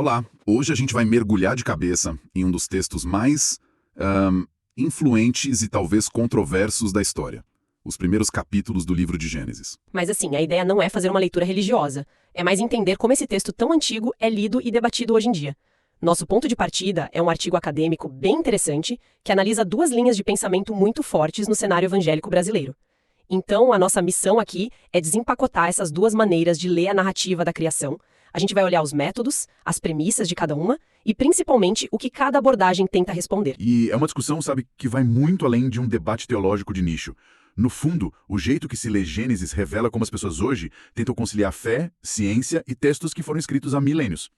Olá, hoje a gente vai mergulhar de cabeça em um dos textos mais influentes e talvez controversos da história. Os primeiros capítulos do livro de Gênesis. Mas assim, a ideia não é fazer uma leitura religiosa. É mais entender como esse texto tão antigo é lido e debatido hoje em dia. Nosso ponto de partida é um artigo acadêmico bem interessante que analisa duas linhas de pensamento muito fortes no cenário evangélico brasileiro. Então, a nossa missão aqui é desempacotar essas duas maneiras de ler a narrativa da criação. A gente vai olhar os métodos, as premissas de cada uma e, principalmente, o que cada abordagem tenta responder. E é uma discussão, sabe, que vai muito além de um debate teológico de nicho. No fundo, o jeito que se lê Gênesis revela como as pessoas hoje tentam conciliar fé, ciência e textos que foram escritos há milênios.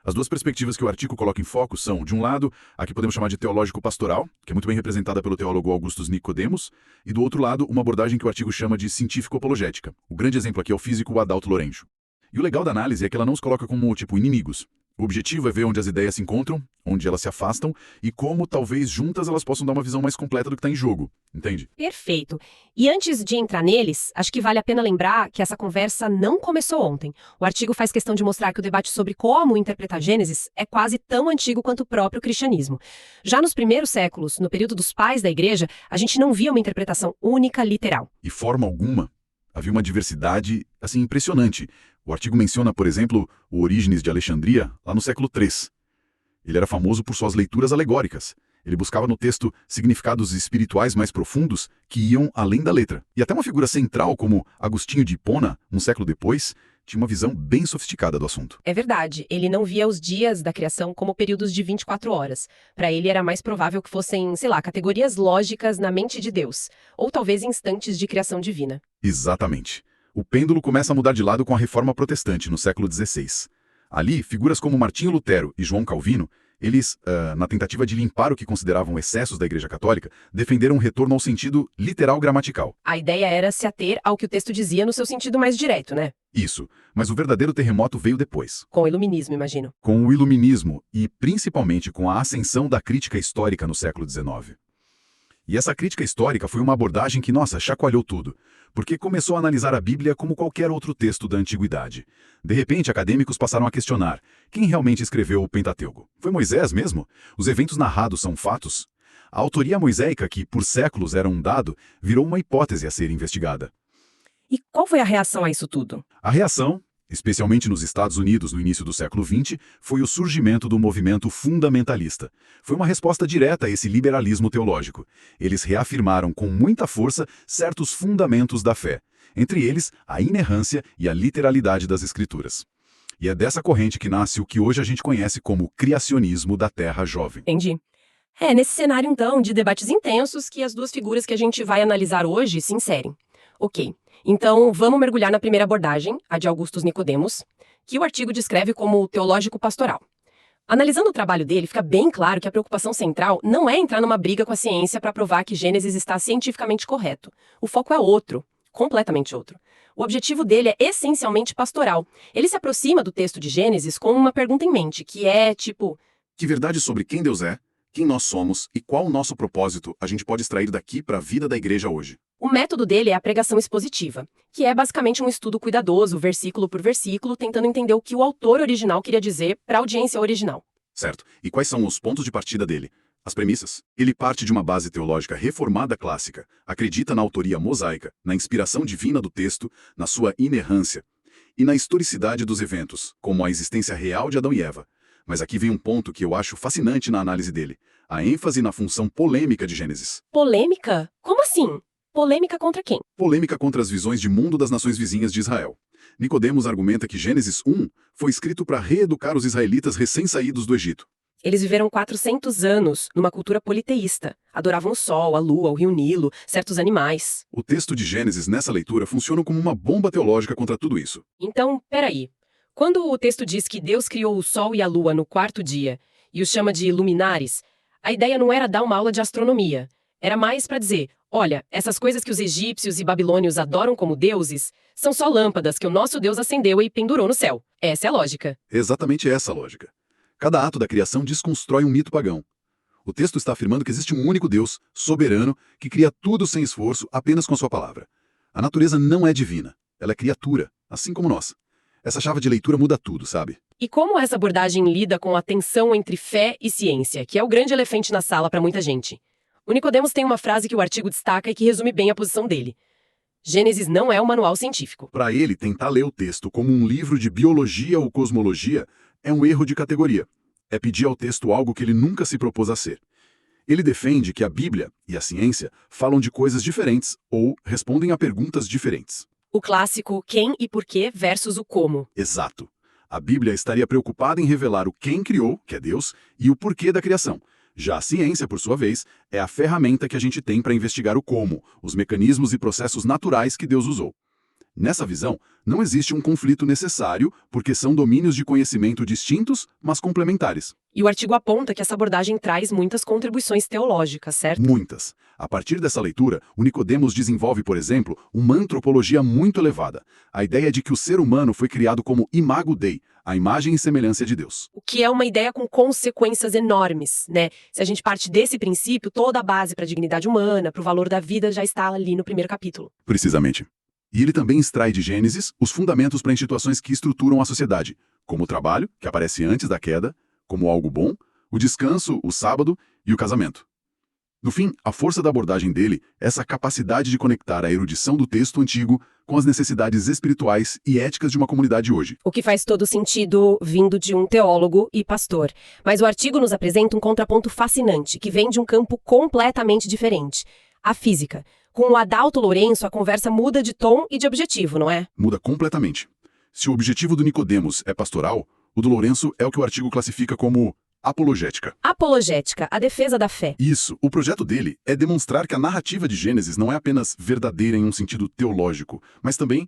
As duas perspectivas que o artigo coloca em foco são, de um lado, a que podemos chamar de teológico-pastoral, que é muito bem representada pelo teólogo Augustus Nicodemos, e do outro lado, uma abordagem que o artigo chama de científico-apologética. O grande exemplo aqui é o físico Adalto Lourenço. E o legal da análise é que ela não os coloca como, inimigos. O objetivo é ver onde as ideias se encontram, onde elas se afastam e como, talvez, juntas elas possam dar uma visão mais completa do que está em jogo, entende? Perfeito. E antes de entrar neles, acho que vale a pena lembrar que essa conversa não começou ontem. O artigo faz questão de mostrar que o debate sobre como interpretar Gênesis é quase tão antigo quanto o próprio cristianismo. Já nos primeiros séculos, no período dos pais da igreja, a gente não via uma interpretação única, literal. E forma alguma, havia uma diversidade, impressionante. O artigo menciona, por exemplo, o Orígenes de Alexandria, lá no século III. Ele era famoso por suas leituras alegóricas. Ele buscava no texto significados espirituais mais profundos que iam além da letra. E até uma figura central como Agostinho de Hipona, um século depois, tinha uma visão bem sofisticada do assunto. É verdade, ele não via os dias da criação como períodos de 24 horas. Para ele era mais provável que fossem, categorias lógicas na mente de Deus, ou talvez instantes de criação divina. Exatamente. O pêndulo começa a mudar de lado com a Reforma Protestante, no século XVI. Ali, figuras como Martinho Lutero e João Calvino, eles, na tentativa de limpar o que consideravam excessos da Igreja Católica, defenderam um retorno ao sentido literal gramatical. A ideia era se ater ao que o texto dizia no seu sentido mais direto, né? Isso, mas o verdadeiro terremoto veio depois. Com o iluminismo, imagino. Com o iluminismo e, principalmente, com a ascensão da crítica histórica no século XIX. E essa crítica histórica foi uma abordagem que, chacoalhou tudo, porque começou a analisar a Bíblia como qualquer outro texto da Antiguidade. De repente, acadêmicos passaram a questionar quem realmente escreveu o Pentateuco. Foi Moisés mesmo? Os eventos narrados são fatos? A autoria moisaica, que por séculos era um dado, virou uma hipótese a ser investigada. E qual foi a reação a isso tudo? A reação, especialmente nos Estados Unidos no início do século XX, foi o surgimento do movimento fundamentalista. Foi uma resposta direta a esse liberalismo teológico. Eles reafirmaram com muita força certos fundamentos da fé, entre eles a inerrância e a literalidade das Escrituras. E é dessa corrente que nasce o que hoje a gente conhece como criacionismo da Terra Jovem. Entendi. É nesse cenário, então, de debates intensos que as duas figuras que a gente vai analisar hoje se inserem. Ok. Então, vamos mergulhar na primeira abordagem, a de Augustus Nicodemos, que o artigo descreve como teológico-pastoral. Analisando o trabalho dele, fica bem claro que a preocupação central não é entrar numa briga com a ciência para provar que Gênesis está cientificamente correto. O foco é outro, completamente outro. O objetivo dele é essencialmente pastoral. Ele se aproxima do texto de Gênesis com uma pergunta em mente, que é tipo: que verdade sobre quem Deus é, quem nós somos e qual o nosso propósito a gente pode extrair daqui para a vida da igreja hoje? O método dele é a pregação expositiva, que é basicamente um estudo cuidadoso, versículo por versículo, tentando entender o que o autor original queria dizer para a audiência original. Certo. E quais são os pontos de partida dele? As premissas? Ele parte de uma base teológica reformada clássica, acredita na autoria mosaica, na inspiração divina do texto, na sua inerrância e na historicidade dos eventos, como a existência real de Adão e Eva. Mas aqui vem um ponto que eu acho fascinante na análise dele, a ênfase na função polêmica de Gênesis. Polêmica? Como assim? Polêmica contra quem? Polêmica contra as visões de mundo das nações vizinhas de Israel. Nicodemos argumenta que Gênesis 1 foi escrito para reeducar os israelitas recém-saídos do Egito. Eles viveram 400 anos numa cultura politeísta. Adoravam o sol, a lua, o rio Nilo, certos animais. O texto de Gênesis nessa leitura funciona como uma bomba teológica contra tudo isso. Então, peraí. Quando o texto diz que Deus criou o sol e a lua no quarto dia e os chama de luminares, a ideia não era dar uma aula de astronomia. Era mais para dizer: olha, essas coisas que os egípcios e babilônios adoram como deuses são só lâmpadas que o nosso Deus acendeu e pendurou no céu. Essa é a lógica. Exatamente essa a lógica. Cada ato da criação desconstrói um mito pagão. O texto está afirmando que existe um único Deus, soberano, que cria tudo sem esforço, apenas com sua palavra. A natureza não é divina, ela é criatura, assim como nós. Essa chave de leitura muda tudo, sabe? E como essa abordagem lida com a tensão entre fé e ciência, que é o grande elefante na sala para muita gente? O Nicodemos tem uma frase que o artigo destaca e que resume bem a posição dele. Gênesis não é um manual científico. Para ele, tentar ler o texto como um livro de biologia ou cosmologia é um erro de categoria. É pedir ao texto algo que ele nunca se propôs a ser. Ele defende que a Bíblia e a ciência falam de coisas diferentes ou respondem a perguntas diferentes. O clássico quem e por quê versus o como. Exato. A Bíblia estaria preocupada em revelar o quem criou, que é Deus, e o porquê da criação. Já a ciência, por sua vez, é a ferramenta que a gente tem para investigar o como, os mecanismos e processos naturais que Deus usou. Nessa visão, não existe um conflito necessário, porque são domínios de conhecimento distintos, mas complementares. E o artigo aponta que essa abordagem traz muitas contribuições teológicas, certo? Muitas. A partir dessa leitura, o Nicodemos desenvolve, por exemplo, uma antropologia muito elevada. A ideia de que o ser humano foi criado como imago Dei, a imagem e semelhança de Deus. O que é uma ideia com consequências enormes, né? Se a gente parte desse princípio, toda a base para a dignidade humana, para o valor da vida, já está ali no primeiro capítulo. Precisamente. E ele também extrai de Gênesis os fundamentos para instituições que estruturam a sociedade, como o trabalho, que aparece antes da queda, como algo bom, o descanso, o sábado e o casamento. No fim, a força da abordagem dele é essa capacidade de conectar a erudição do texto antigo com as necessidades espirituais e éticas de uma comunidade hoje. O que faz todo sentido vindo de um teólogo e pastor. Mas o artigo nos apresenta um contraponto fascinante, que vem de um campo completamente diferente: a física. Com o Adalto Lourenço, a conversa muda de tom e de objetivo, não é? Muda completamente. Se o objetivo do Nicodemos é pastoral, o do Lourenço é o que o artigo classifica como apologética. Apologética, a defesa da fé. Isso, o projeto dele é demonstrar que a narrativa de Gênesis não é apenas verdadeira em um sentido teológico, mas também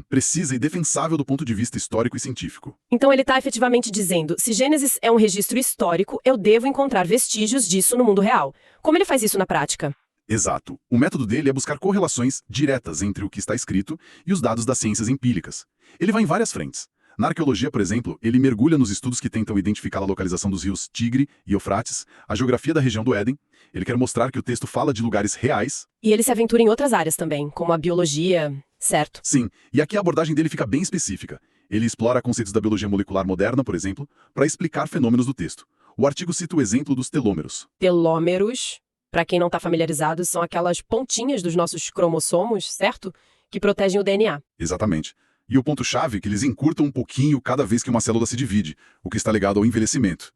precisa e defensável do ponto de vista histórico e científico. Então ele está efetivamente dizendo, se Gênesis é um registro histórico, eu devo encontrar vestígios disso no mundo real. Como ele faz isso na prática? Exato. O método dele é buscar correlações diretas entre o que está escrito e os dados das ciências empíricas. Ele vai em várias frentes. Na arqueologia, por exemplo, ele mergulha nos estudos que tentam identificar a localização dos rios Tigre e Eufrates, a geografia da região do Éden. Ele quer mostrar que o texto fala de lugares reais. E ele se aventura em outras áreas também, como a biologia, certo? Sim, e aqui a abordagem dele fica bem específica. Ele explora conceitos da biologia molecular moderna, por exemplo, para explicar fenômenos do texto. O artigo cita o exemplo dos telômeros. Telômeros, para quem não está familiarizado, são aquelas pontinhas dos nossos cromossomos, certo? Que protegem o DNA. Exatamente. E o ponto-chave é que eles encurtam um pouquinho cada vez que uma célula se divide, o que está ligado ao envelhecimento.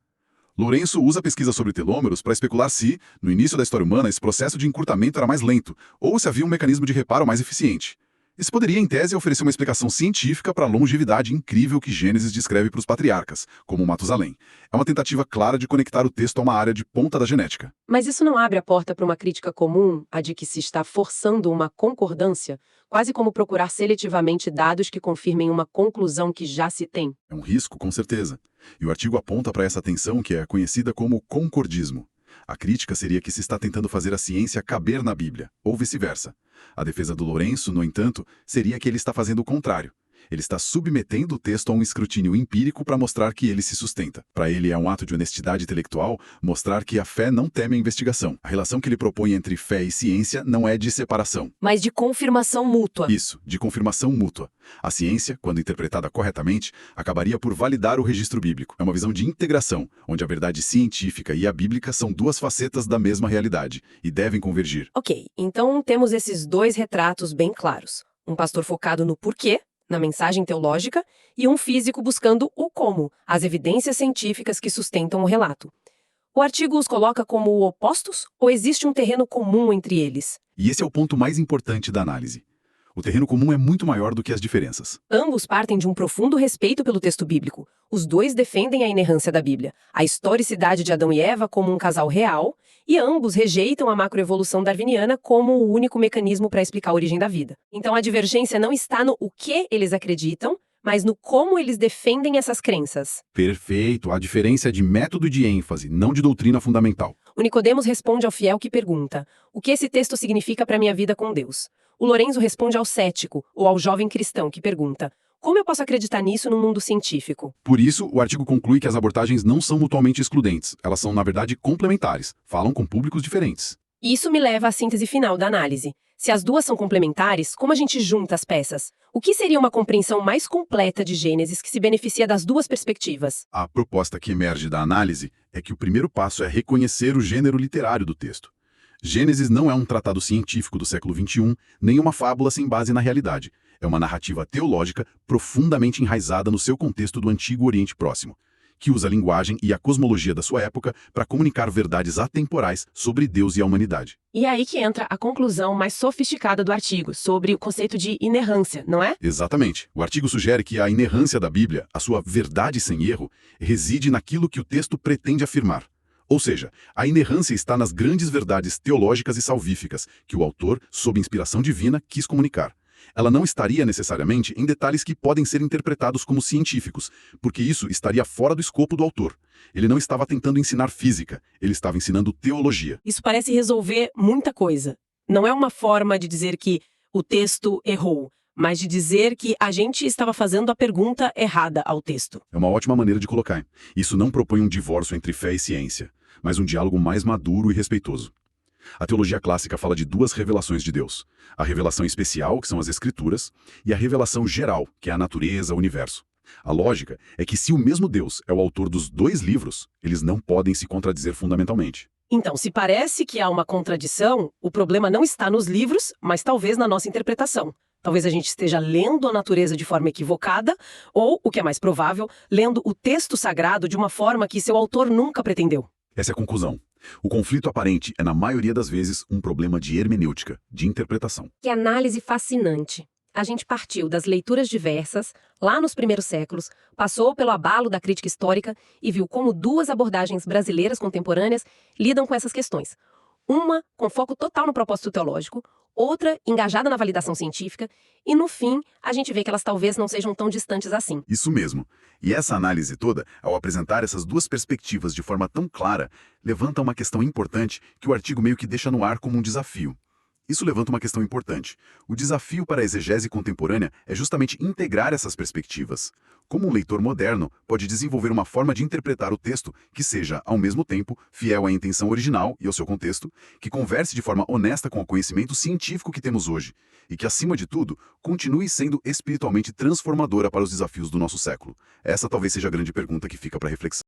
Lourenço usa a pesquisa sobre telômeros para especular se, no início da história humana, esse processo de encurtamento era mais lento, ou se havia um mecanismo de reparo mais eficiente. Isso poderia, em tese, oferecer uma explicação científica para a longevidade incrível que Gênesis descreve para os patriarcas, como Matusalém. É uma tentativa clara de conectar o texto a uma área de ponta da genética. Mas isso não abre a porta para uma crítica comum, a de que se está forçando uma concordância, quase como procurar seletivamente dados que confirmem uma conclusão que já se tem? É um risco, com certeza. E o artigo aponta para essa tensão que é conhecida como concordismo. A crítica seria que se está tentando fazer a ciência caber na Bíblia, ou vice-versa. A defesa do Lourenço, no entanto, seria que ele está fazendo o contrário. Ele está submetendo o texto a um escrutínio empírico para mostrar que ele se sustenta. Para ele é um ato de honestidade intelectual mostrar que a fé não teme a investigação. A relação que ele propõe entre fé e ciência não é de separação, mas de confirmação mútua. Isso, de confirmação mútua. A ciência, quando interpretada corretamente, acabaria por validar o registro bíblico. É uma visão de integração, onde a verdade científica e a bíblica são duas facetas da mesma realidade e devem convergir. Ok, então temos esses dois retratos bem claros. Um pastor focado no porquê, na mensagem teológica, e um físico buscando o como, as evidências científicas que sustentam o relato. O artigo os coloca como opostos ou existe um terreno comum entre eles? E esse é o ponto mais importante da análise. O terreno comum é muito maior do que as diferenças. Ambos partem de um profundo respeito pelo texto bíblico. Os dois defendem a inerrância da Bíblia, a historicidade de Adão e Eva como um casal real, e ambos rejeitam a macroevolução darwiniana como o único mecanismo para explicar a origem da vida. Então a divergência não está no o que eles acreditam, mas no como eles defendem essas crenças. Perfeito, a diferença é de método e de ênfase, não de doutrina fundamental. O Nicodemos responde ao fiel que pergunta: o que esse texto significa para minha vida com Deus? O Lourenço responde ao cético, ou ao jovem cristão que pergunta: como eu posso acreditar nisso no mundo científico? Por isso, o artigo conclui que as abordagens não são mutuamente excludentes. Elas são, na verdade, complementares. Falam com públicos diferentes. E isso me leva à síntese final da análise. Se as duas são complementares, como a gente junta as peças? O que seria uma compreensão mais completa de Gênesis que se beneficia das duas perspectivas? A proposta que emerge da análise é que o primeiro passo é reconhecer o gênero literário do texto. Gênesis não é um tratado científico do século XXI, nem uma fábula sem base na realidade. É uma narrativa teológica profundamente enraizada no seu contexto do Antigo Oriente Próximo, que usa a linguagem e a cosmologia da sua época para comunicar verdades atemporais sobre Deus e a humanidade. E é aí que entra a conclusão mais sofisticada do artigo, sobre o conceito de inerrância, não é? Exatamente. O artigo sugere que a inerrância da Bíblia, a sua verdade sem erro, reside naquilo que o texto pretende afirmar. Ou seja, a inerrância está nas grandes verdades teológicas e salvíficas que o autor, sob inspiração divina, quis comunicar. Ela não estaria necessariamente em detalhes que podem ser interpretados como científicos, porque isso estaria fora do escopo do autor. Ele não estava tentando ensinar física, ele estava ensinando teologia. Isso parece resolver muita coisa. Não é uma forma de dizer que o texto errou, mas de dizer que a gente estava fazendo a pergunta errada ao texto. É uma ótima maneira de colocar. Isso não propõe um divórcio entre fé e ciência, mas um diálogo mais maduro e respeitoso. A teologia clássica fala de duas revelações de Deus. A revelação especial, que são as Escrituras, e a revelação geral, que é a natureza, o universo. A lógica é que se o mesmo Deus é o autor dos dois livros, eles não podem se contradizer fundamentalmente. Então, se parece que há uma contradição, o problema não está nos livros, mas talvez na nossa interpretação. Talvez a gente esteja lendo a natureza de forma equivocada, ou, o que é mais provável, lendo o texto sagrado de uma forma que seu autor nunca pretendeu. Essa é a conclusão. O conflito aparente é, na maioria das vezes, um problema de hermenêutica, de interpretação. Que análise fascinante. A gente partiu das leituras diversas, lá nos primeiros séculos, passou pelo abalo da crítica histórica e viu como duas abordagens brasileiras contemporâneas lidam com essas questões. Uma com foco total no propósito teológico, outra engajada na validação científica, e no fim, a gente vê que elas talvez não sejam tão distantes assim. Isso mesmo. E essa análise toda, ao apresentar essas duas perspectivas de forma tão clara, levanta uma questão importante que o artigo meio que deixa no ar como um desafio. Isso levanta uma questão importante. O desafio para a exegese contemporânea é justamente integrar essas perspectivas. Como um leitor moderno pode desenvolver uma forma de interpretar o texto que seja, ao mesmo tempo, fiel à intenção original e ao seu contexto, que converse de forma honesta com o conhecimento científico que temos hoje, e que, acima de tudo, continue sendo espiritualmente transformadora para os desafios do nosso século? Essa talvez seja a grande pergunta que fica para reflexão.